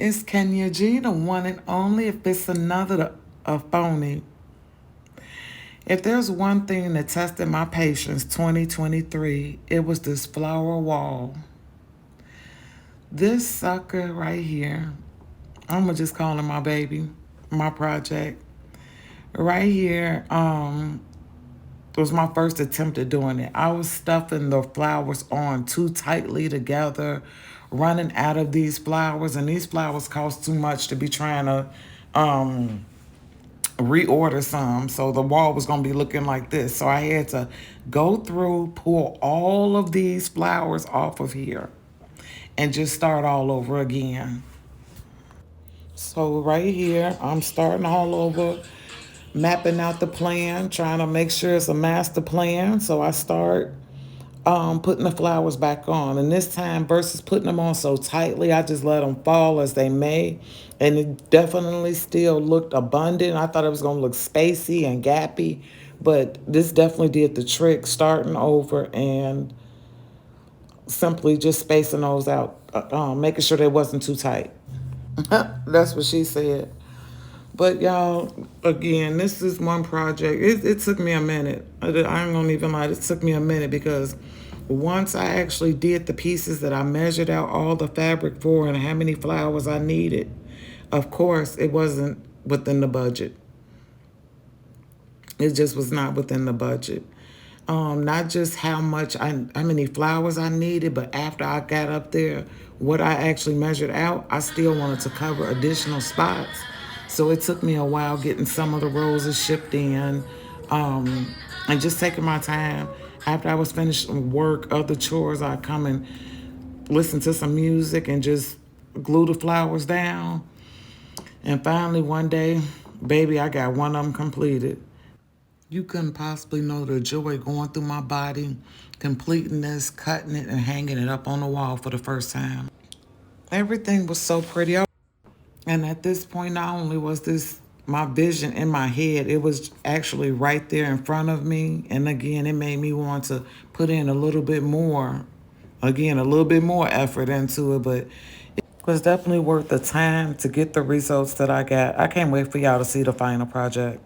It's Kenya G, the one and only. If it's another a phony. If there's one thing that tested my patience 2023, it was this flower wall. This sucker right here, I'm gonna just call him my baby, my project. Right here, was my first attempt at doing it. I was stuffing the flowers on too tightly together, running out of these flowers, and these flowers cost too much to be trying to reorder some. So the wall was gonna be looking like this. So I had to go through, pull all of these flowers off of here, and just start all over again. So right here, I'm starting all over, mapping out the plan, trying to make sure it's a master plan. So I start putting the flowers back on. And this time, versus putting them on so tightly, I just let them fall as they may. And it definitely still looked abundant. I thought it was going to look spacey and gappy, but this definitely did the trick, starting over and simply just spacing those out, making sure they wasn't too tight. That's what she said. But y'all, again, this is one project. It took me a minute. I ain't gonna even lie. It took me a minute because once I actually did the pieces that I measured out all the fabric for and how many flowers I needed, of course, it wasn't within the budget. It just was not within the budget. Not just how many flowers I needed, but after I got up there, what I actually measured out, I still wanted to cover additional spots. So it took me a while getting some of the roses shipped in, and just taking my time. After I was finished work, other chores, I come and listen to some music and just glue the flowers down. And finally, one day, baby, I got one of them completed. You couldn't possibly know the joy going through my body, completing this, cutting it, and hanging it up on the wall for the first time. Everything was so pretty. And at this point, not only was this my vision in my head, it was actually right there in front of me. And again, it made me want to put in a little bit more, again, a little bit more effort into it, but it was definitely worth the time to get the results that I got. I can't wait for y'all to see the final project.